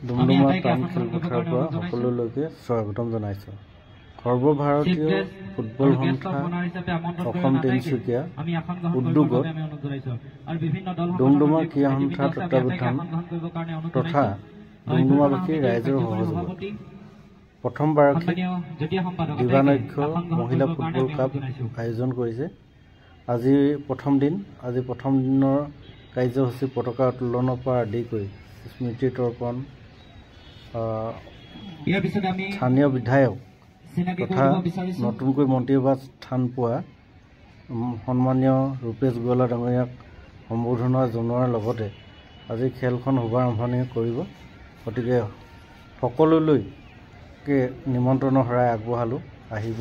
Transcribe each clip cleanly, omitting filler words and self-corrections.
Doomdooma town খেলপথাৰৰ পৰা সকলোলৈকে স্বাগতম জনাইছো। সৰ্বভাৰতীয় ফুটবল সন্থা অসম তিনিচুকীয়া উদ্যোগত ডুমডুমা ক্ৰীড়া সন্থাৰ তত্বাৱধান তথা ডুমডুমাবাসীৰ ৰাইজৰ সহযোগত প্ৰথমবাৰকৈ দিবানক্ষ মহিলা ফুটবল কাপ আয়োজন কৰিছে। আজি প্ৰথম দিনৰ কাৰ্যসূচী পতাকা উত্তোলনৰ পৰা আদি কৰি স্মৃতি তৰ্পণ, স্থানীয় বিধায়ক তথা নতুনকৈ মন্ত্ৰীসভাত স্থান পোৱা সন্মানীয় ৰূপেশ গোৱালা ডাঙৰীয়াক সম্বোধনা জনোৱাৰ লগতে আজি খেলখন শুভাৰম্ভণি কৰিব। গতিকে সকলোলৈকে নিমন্ত্ৰণৰ শৰাই আগবঢ়ালোঁ, আহিব,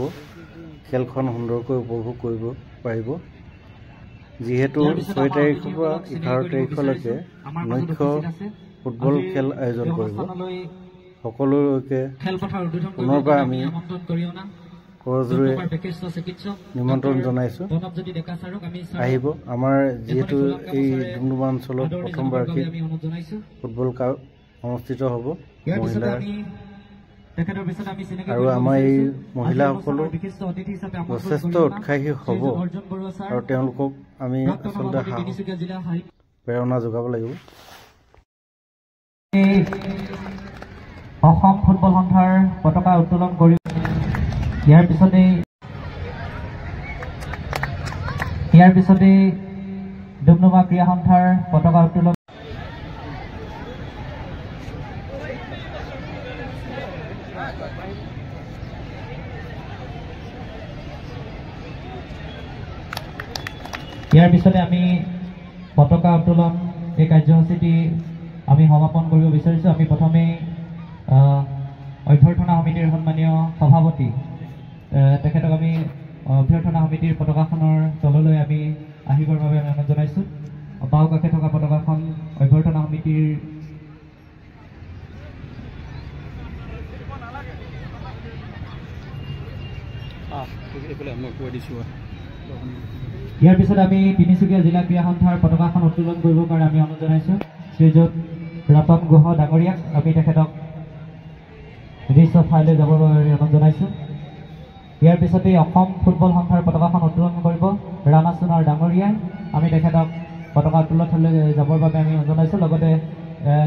খেলখন সুন্দৰকৈ উপভোগ কৰিব পাৰিব। যিহেতু 6 তাৰিখৰ পৰা 11 তাৰিখলৈকে মুখ্য ফুটবল খেল আয়োজন কৰিব, সকলোলৈকে পুনৰবাৰ আমি কৰজোৰে নিমন্ত্ৰণ জনাইছোঁ, আহিব। আমাৰ যিহেতু এই ডুমডুমা অঞ্চলত প্ৰথমবাৰ্ষিক ফুটবল কাপ অনুষ্ঠিত হ'ব মহিলাৰ, আৰু আমাৰ এই মহিলাসকলো যথেষ্ট উৎসাহী হ'ব আৰু তেওঁলোকক আমি আচলতে প্ৰেৰণা যোগাব লাগিব। অসম ফুটবল সন্থাৰ পতাকা উত্তোলন কৰি ইয়াৰ পিছতেই ডুমডুমা ক্ৰীড়া সন্থাৰ পতাকা উত্তোলন আমি পতাকা উত্তোলন এই কাৰ্যসূচীটি আমি সমাপন কৰিব বিচাৰিছোঁ। আমি প্ৰথমে অভ্যৰ্থনা সমিতিৰ সন্মানীয় সভাপতি তেখেতক আমি অভ্যৰ্থনা সমিতিৰ পতাকাখনৰ তললৈ আমি আহিবৰ বাবে অনুৰোধ জনাইছোঁ। বাওঁ কাষে থকা পতাকাখন অভ্যৰ্থনা সমিতিৰ ইয়াৰ পিছত আমি তিনিচুকীয়া জিলা ক্ৰীড়া সন্থাৰ পতাকাখন উত্তোলন কৰিবৰ কাৰণে আমি অনুৰোধ জনাইছোঁ শ্ৰীযুত ৰতন গুহ ডাঙৰীয়াক। আমি তেখেতক দৃশ্য ঠাইলৈ যাবৰ বাবে অনুৰোধ জনাইছোঁ। ইয়াৰ পিছতেই অসম ফুটবল সন্থাৰ পতাকাখন উত্তোলন কৰিব ৰাণা সোণৰ ডাঙৰীয়াই। আমি তেখেতক পতাকা উত্তোলন ঠাইলৈ যাবৰ বাবে আমি অনুৰোধ জনাইছোঁ। লগতে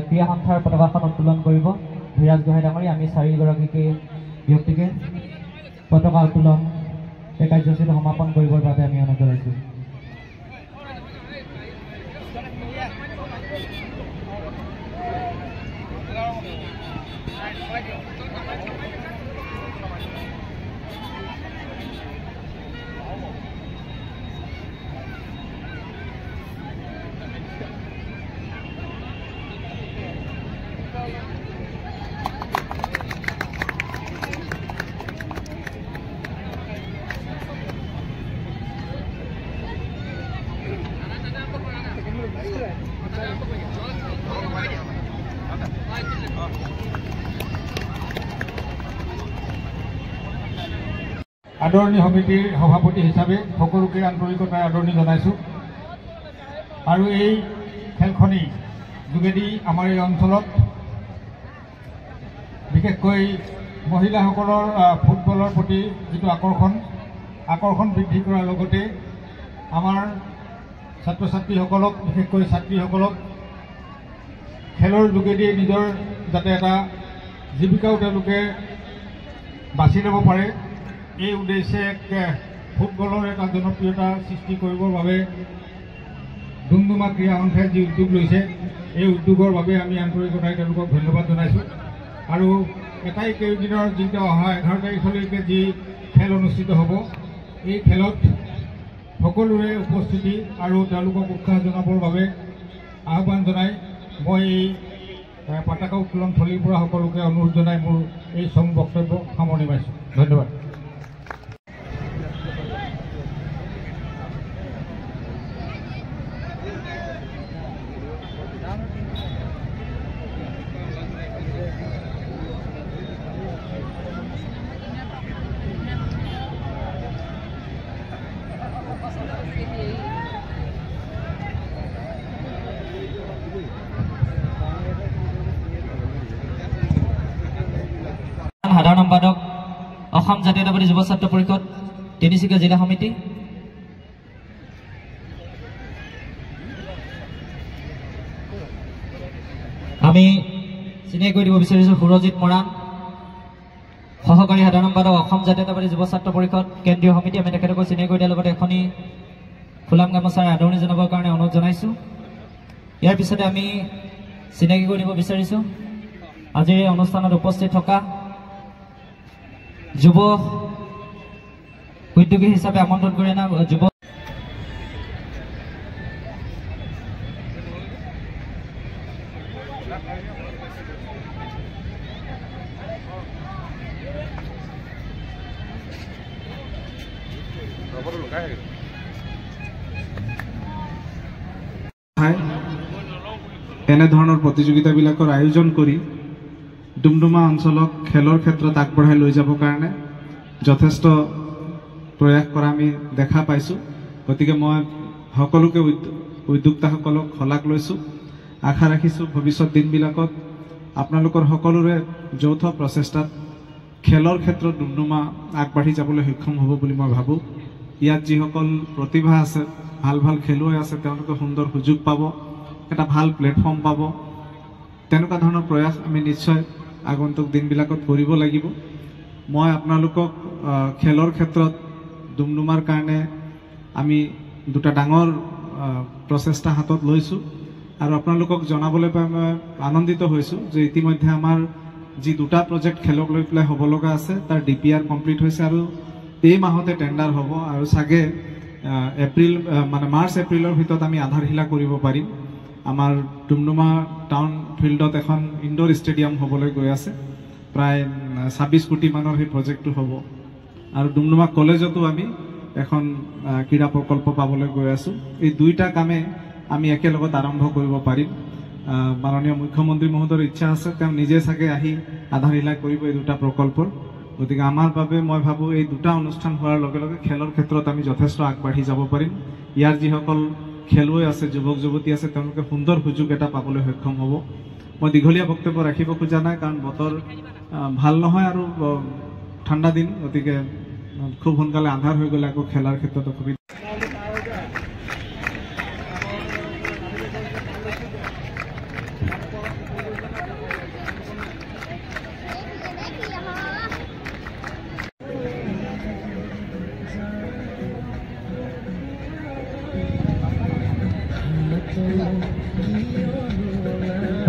ক্ৰীড়া সন্থাৰ পতাকাখন উত্তোলন কৰিব ধীৰাজ গোহাঁই ডাঙৰীয়া। আমি 4গৰাকীকে ব্যক্তিকে পতাকা উত্তোলন এই কাৰ্যসূচীটো সমাপন কৰিবৰ বাবে আমি অনুৰোধ জনাইছোঁ। আদৰণি সমিতিৰ সভাপতি হিচাপে সকলোকে আন্তৰিকতাৰে আদৰণি জনাইছোঁ। আৰু এই খেলখনি যোগেদি আমাৰ এই অঞ্চলত বিশেষকৈ মহিলাসকলৰ ফুটবলৰ প্ৰতি যিটো আকৰ্ষণ বৃদ্ধি কৰাৰ লগতে আমাৰ ছাত্ৰ ছাত্ৰীসকলক, বিশেষকৈ ছাত্ৰীসকলক খেলৰ যোগেদি নিজৰ যাতে এটা জীৱিকাও তেওঁলোকে বাছি ল'ব পাৰে, এই উদ্দেশ্যে ফুটবলৰ এটা জনপ্ৰিয়তা সৃষ্টি কৰিবৰ বাবে ডুমডুমা ক্ৰীড়া সন্থাই যি উদ্যোগ লৈছে, এই উদ্যোগৰ বাবে আমি আন্তৰিকতাৰে তেওঁলোকক ধন্যবাদ জনাইছোঁ। আৰু এটাই কেইদিনৰ যিটো অহা 11 তাৰিখলৈকে যি খেল অনুষ্ঠিত হ'ব, এই খেলত সকলোৰে উপস্থিতি আৰু তেওঁলোকক উৎসাহ জনাবৰ বাবে আহ্বান জনাই মই এই পতাকা উত্তোলন থলীৰ পৰা সকলোকে অনুৰোধ জনাই মোৰ এই চমু বক্তব্য সামৰণি মাৰিছোঁ। ধন্যবাদ। সম্পাদক অসম জাতীয়তাবাদী যুৱ ছাত্ৰ পৰিষদ তিনিচুকীয়া জিলা সমিতি, আমি চিনাকি কৰি দিব বিচাৰিছোঁ সুৰজিৎ মৰাণ, সহকাৰী সাধাৰণ সম্পাদক অসম জাতীয়তাবাদী যুৱ ছাত্ৰ পৰিষদ কেন্দ্ৰীয় সমিতি। আমি তেখেতকো চিনাকি কৰি দিয়াৰ লগতে এখনি ফুলাম গামোচাৰে আদৰণি জনাবৰ কাৰণে অনুৰোধ জনাইছোঁ। ইয়াৰ পিছতে আমি চিনাকি কৰি দিব বিচাৰিছোঁ আজিৰ এই অনুষ্ঠানত উপস্থিত থকা যুৱ উদ্যোগী হিচাপে আমন্ত্ৰণ কৰি অনা যুৱ এনেধৰণৰ প্ৰতিযোগিতাবিলাকৰ আয়োজন কৰি ডুমডুমা অঞ্চলক খেলৰ ক্ষেত্ৰত আগবঢ়াই লৈ যাবৰ কাৰণে যথেষ্ট প্ৰয়াস কৰা আমি দেখা পাইছোঁ। গতিকে মই সকলোকে উদ্যোক্তাসকলক শলাগ লৈছোঁ। আশা ৰাখিছোঁ ভৱিষ্যত দিনবিলাকত আপোনালোকৰ সকলোৰে যৌথ প্ৰচেষ্টাত খেলৰ ক্ষেত্ৰত ডুমডুমা আগবাঢ়ি যাবলৈ সক্ষম হ'ব বুলি মই ভাবোঁ। ইয়াত যিসকল প্ৰতিভা আছে, ভাল ভাল খেলুৱৈ আছে, তেওঁলোকে সুন্দৰ সুযোগ পাব, এটা ভাল প্লেটফৰ্ম পাব। তেনেকুৱা ধৰণৰ প্ৰয়াস আমি নিশ্চয় আগন্তুক দিনবিলাকত কৰিব লাগিব। মই আপোনালোকক খেলৰ ক্ষেত্ৰত ডুমডুমাৰ কাৰণে আমি দুটা ডাঙৰ প্ৰচেষ্টা হাতত লৈছোঁ আৰু আপোনালোকক জনাবলৈ পাই মই আনন্দিত হৈছোঁ যে ইতিমধ্যে আমাৰ যি দুটা প্ৰজেক্ট খেলক লৈ পেলাই হ'ব লগা আছে তাৰ DPR কমপ্লিট হৈছে আৰু এই মাহতে টেণ্ডাৰ হ'ব আৰু চাগে মাৰ্চ এপ্ৰিলৰ ভিতৰত আমি আধাৰশিলা কৰিব পাৰিম। আমাৰ ডুমডুমা টাউন ফিল্ডত এখন ইনডোৰ ষ্টেডিয়াম হ'বলৈ গৈ আছে, প্ৰায় 26 কোটি মানৰ সেই প্ৰজেক্টটো হ'ব আৰু ডুমডুমা কলেজতো আমি এখন ক্ৰীড়া প্ৰকল্প পাবলৈ গৈ আছোঁ। এই দুইটা কামে আমি একেলগত আৰম্ভ কৰিব পাৰিম। মাননীয় মুখ্যমন্ত্ৰী মহোদয়ৰ ইচ্ছা আছে, তেওঁ নিজে চাগে আহি আধাৰশিলা কৰিব এই দুটা প্ৰকল্পৰ। গতিকে আমাৰ বাবে মই ভাবোঁ এই দুটা অনুষ্ঠান হোৱাৰ লগে লগে খেলৰ ক্ষেত্ৰত আমি যথেষ্ট আগবাঢ়ি যাব পাৰিম। ইয়াৰ যিসকল খেলুৱৈ আছে, যুৱক যুৱতী আছে, তেওঁলোকে সুন্দৰ সুযোগ এটা পাবলৈ সক্ষম হ'ব। মই দীঘলীয়া বক্তব্য ৰাখিব খোজা নাই, কাৰণ বতৰ ভাল নহয় আৰু ঠাণ্ডা দিন, গতিকে খুব সোনকালে আন্ধাৰ হৈ গ'লে আকৌ খেলাৰ ক্ষেত্ৰত অসুবিধা।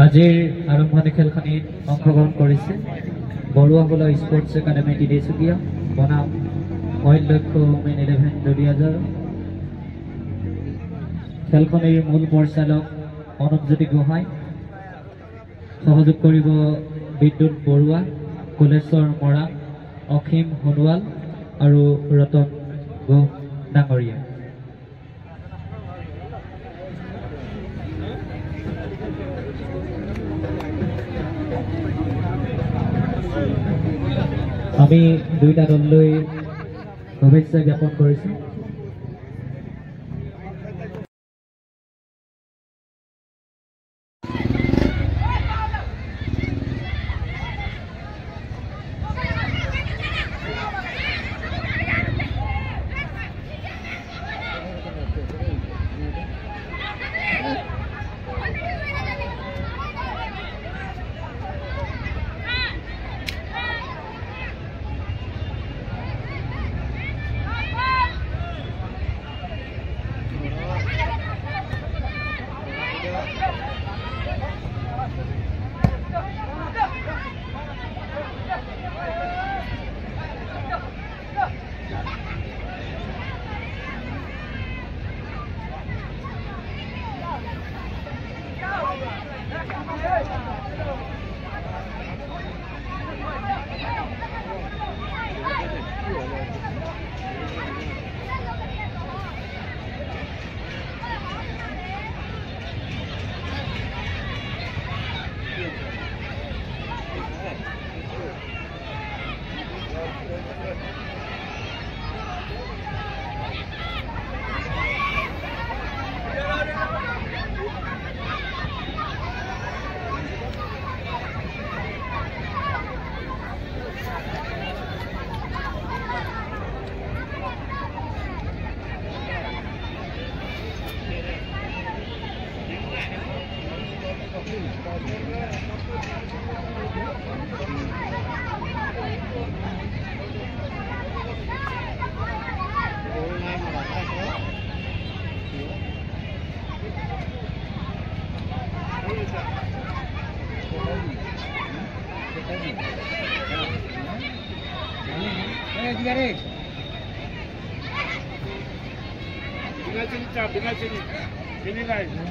আজিৰ আৰম্ভণি খেলখনিত অংশগ্ৰহণ কৰিছে বৰুৱাবোলা স্পৰ্টছ একাডেমী তিনিচুকীয়া বনাম অইল লক্ষ্য ওমেন 11 দুলিয়াজাৰ। খেলখনিৰ মূল পৰিচালক অনুপজ্যোতি গোহাঁই, সহযোগ কৰিব বিদ্যুৎ বৰুৱা, কুলেশ্বৰ মৰাণ, অসীম সোণোৱাল আৰু ৰতন ঘোষ ডাঙৰীয়া। আমি দুইটা দললৈ শুভেচ্ছা জ্ঞাপন কৰিছোঁ।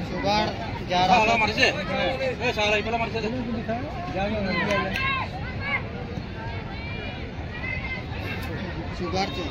সুগাৰ যাৰা মাৰছে এ সাৰা ইপলা মাৰছে সুগাৰ তো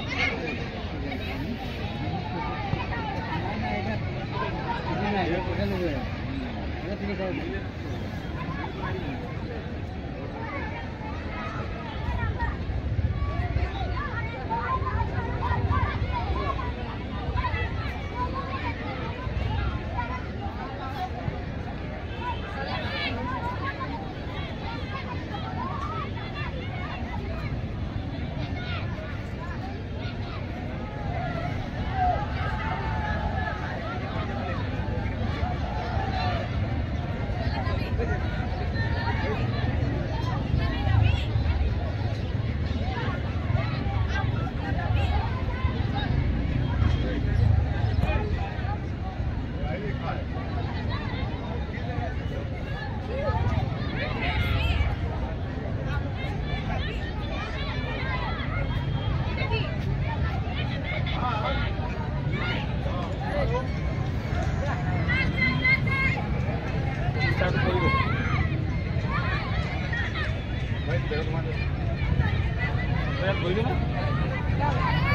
ভাই